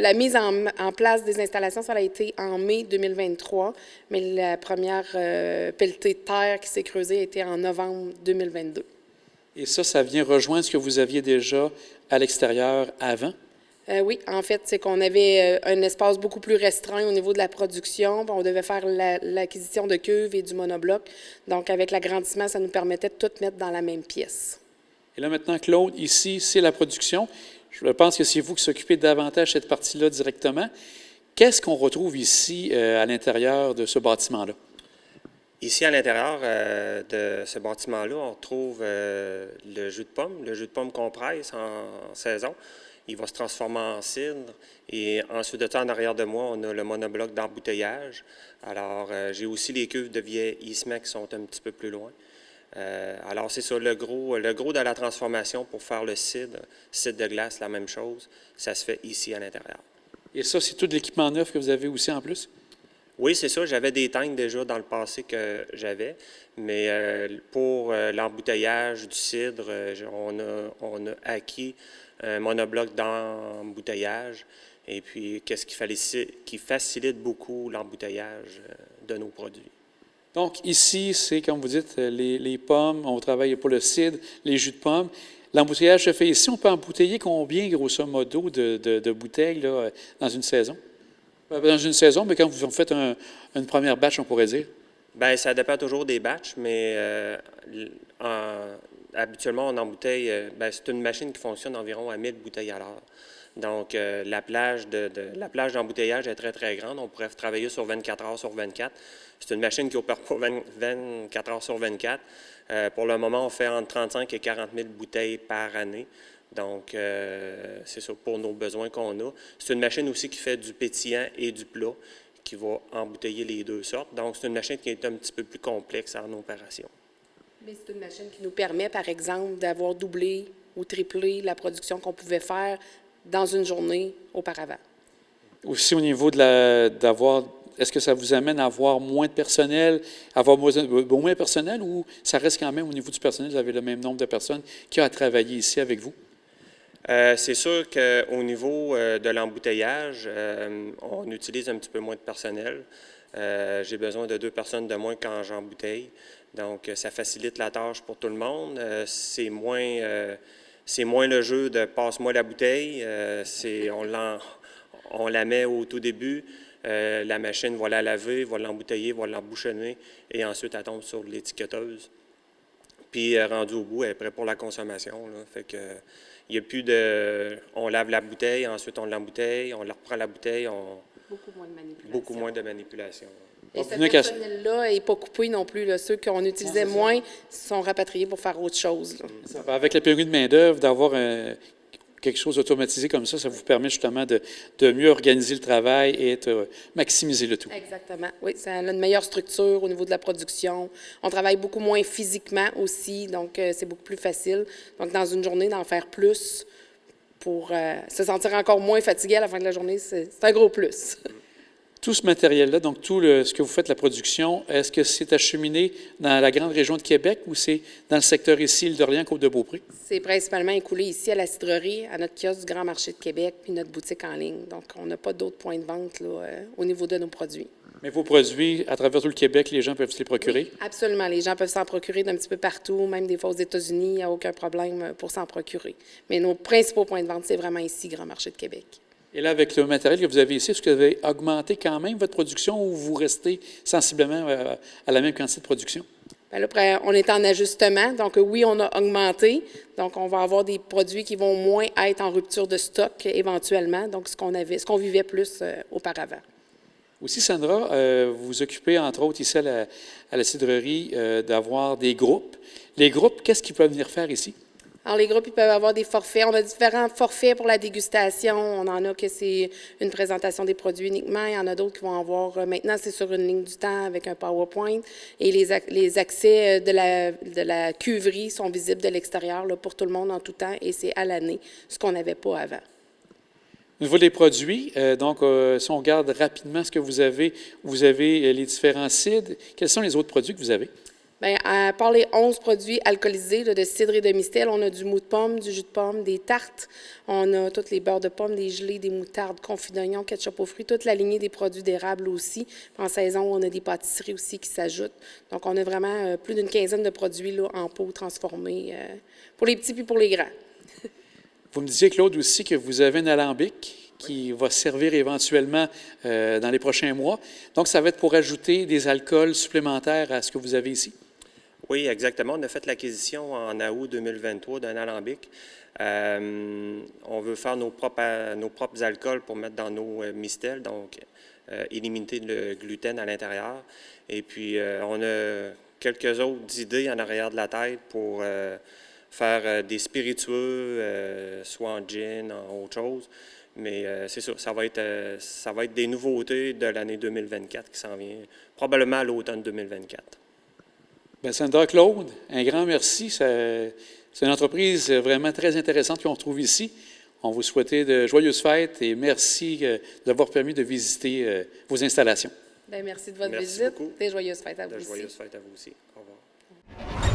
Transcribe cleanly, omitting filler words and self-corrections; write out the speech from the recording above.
La mise en place des installations, ça a été en mai 2023, mais la première pelletée de terre qui s'est creusée a été en novembre 2022. Et ça vient rejoindre ce que vous aviez déjà à l'extérieur avant? Oui, en fait, c'est qu'on avait un espace beaucoup plus restreint au niveau de la production. On devait faire l'acquisition de cuves et du monobloc. Donc, avec l'agrandissement, ça nous permettait de tout mettre dans la même pièce. Et là, maintenant, Claude, ici, c'est la production. Je pense que c'est vous qui s'occupez davantage de cette partie-là directement. Qu'est-ce qu'on retrouve ici à l'intérieur de ce bâtiment-là? Ici, à l'intérieur de ce bâtiment-là, on retrouve le jus de pomme. Le jus de pomme qu'on presse en saison. Il va se transformer en cidre. Et ensuite de ça, en arrière de moi, on a le monobloc d'embouteillage. Alors, j'ai aussi les cuves de vieillissement qui sont un petit peu plus loin. Alors, c'est ça, le gros de la transformation pour faire le cidre de glace, la même chose, ça se fait ici à l'intérieur. Et ça, c'est tout l'équipement neuf que vous avez aussi en plus? Oui, c'est ça. J'avais des tanks déjà dans le passé que j'avais, mais pour l'embouteillage du cidre, on a acquis un monobloc d'embouteillage, et puis qu'est-ce qui facilite beaucoup l'embouteillage de nos produits. Donc, ici, c'est, comme vous dites, les pommes, on travaille pour le cidre, les jus de pommes. L'embouteillage se fait ici. On peut embouteiller combien, grosso modo, de bouteilles là, dans une saison? Dans une saison, mais quand vous faites une première batch, on pourrait dire? Bien, ça dépend toujours des batchs, mais habituellement, on embouteille, c'est une machine qui fonctionne environ à 1000 bouteilles à l'heure. Donc, la plage d'embouteillage est très, très grande. On pourrait travailler sur 24 heures sur 24. C'est une machine qui opère pas 24 heures sur 24. Pour le moment, on fait entre 35 et 40 000 bouteilles par année. Donc, c'est ça pour nos besoins qu'on a. C'est une machine aussi qui fait du pétillant et du plat, qui va embouteiller les deux sortes. Donc, c'est une machine qui est un petit peu plus complexe en opération. Mais c'est une machine qui nous permet, par exemple, d'avoir doublé ou triplé la production qu'on pouvait faire dans une journée auparavant. Aussi au niveau d'avoir, est-ce que ça vous amène à avoir moins de personnel, avoir moins de personnel, ou ça reste quand même au niveau du personnel, vous avez le même nombre de personnes qui ont à travailler ici avec vous? C'est sûr qu'au niveau de l'embouteillage, on utilise un petit peu moins de personnel. J'ai besoin de 2 personnes de moins quand j'embouteille. Donc, ça facilite la tâche pour tout le monde. C'est moins le jeu de « passe-moi la bouteille ». On la met au tout début. La machine va la laver, va l'embouteiller, va l'embouchonner et ensuite elle tombe sur l'étiqueteuse. Puis, rendu au bout, elle est prête pour la consommation. Là. Fait que, il n'y a plus de... On lave la bouteille, ensuite on l'embouteille, on la reprend la bouteille, Beaucoup moins de manipulation. Beaucoup moins de manipulation. Et ce personnel-là n'est pas coupé non plus. Là. Ceux qu'on utilisait moins sont rapatriés pour faire autre chose. Là. Avec la pénurie de main-d'œuvre, d'avoir quelque chose d'automatisé comme ça vous permet justement de mieux organiser le travail et de maximiser le tout. Exactement. Oui, ça a une meilleure structure au niveau de la production. On travaille beaucoup moins physiquement aussi, donc c'est beaucoup plus facile. Donc, dans une journée, d'en faire plus pour se sentir encore moins fatigué à la fin de la journée, c'est un gros plus. Tout ce matériel-là, donc tout ce que vous faites, la production, est-ce que c'est acheminé dans la grande région de Québec ou c'est dans le secteur ici, l'Île-d'Orléans, Côte-de-Beaupré? C'est principalement écoulé ici à la cidrerie, à notre kiosque du Grand Marché de Québec, puis notre boutique en ligne. Donc, on n'a pas d'autres points de vente là, au niveau de nos produits. Mais vos produits, à travers tout le Québec, les gens peuvent se les procurer? Oui, absolument. Les gens peuvent s'en procurer d'un petit peu partout, même des fois aux États-Unis, il n'y a aucun problème pour s'en procurer. Mais nos principaux points de vente, c'est vraiment ici, Grand Marché de Québec. Et là, avec le matériel que vous avez ici, est-ce que vous avez augmenté quand même votre production ou vous restez sensiblement à la même quantité de production? Bien là, on est en ajustement. Donc, oui, on a augmenté. Donc, on va avoir des produits qui vont moins être en rupture de stock éventuellement. Donc, ce qu'on vivait plus auparavant. Aussi, Sandra, vous vous occupez, entre autres, ici à la cidrerie, d'avoir des groupes. Les groupes, qu'est-ce qu'ils peuvent venir faire ici? Alors, les groupes, ils peuvent avoir des forfaits. On a différents forfaits pour la dégustation. On en a que c'est une présentation des produits uniquement. Il y en a d'autres qui vont avoir, maintenant, c'est sur une ligne du temps avec un PowerPoint. Et les accès de la cuverie sont visibles de l'extérieur pour tout le monde en tout temps. Et c'est à l'année, ce qu'on n'avait pas avant. Au niveau des produits, donc, si on regarde rapidement ce que vous avez les différents cidres. Quels sont les autres produits que vous avez? Bien, à part les 11 produits alcoolisés là, de cidre et de mistel, on a du mou de pomme, du jus de pomme, des tartes. On a tous les beurres de pomme, des gelées, des moutardes, confit d'oignon, ketchup aux fruits, toute la lignée des produits d'érable aussi. En saison, on a des pâtisseries aussi qui s'ajoutent. Donc, on a vraiment plus d'une quinzaine de produits là, en pot transformés pour les petits puis pour les grands. Vous me disiez, Claude, aussi que vous avez un alambic qui va servir éventuellement dans les prochains mois. Donc, ça va être pour ajouter des alcools supplémentaires à ce que vous avez ici? Oui, exactement. On a fait l'acquisition en août 2023 d'un alambic. On veut faire nos propres alcools pour mettre dans nos mistels, donc éliminer le gluten à l'intérieur. Et puis, on a quelques autres idées en arrière de la tête pour faire des spiritueux, soit en gin, en autre chose. Mais c'est ça, ça va être des nouveautés de l'année 2024 qui s'en vient, probablement à l'automne 2024. Bien, Sandra, Claude, un grand merci. C'est une entreprise vraiment très intéressante qu'on retrouve ici. On vous souhaite de joyeuses fêtes et merci d'avoir permis de visiter vos installations. Bien, merci de votre Merci visite. beaucoup. Des joyeuses fêtes à vous De aussi. joyeuses fêtes à vous aussi. Au revoir.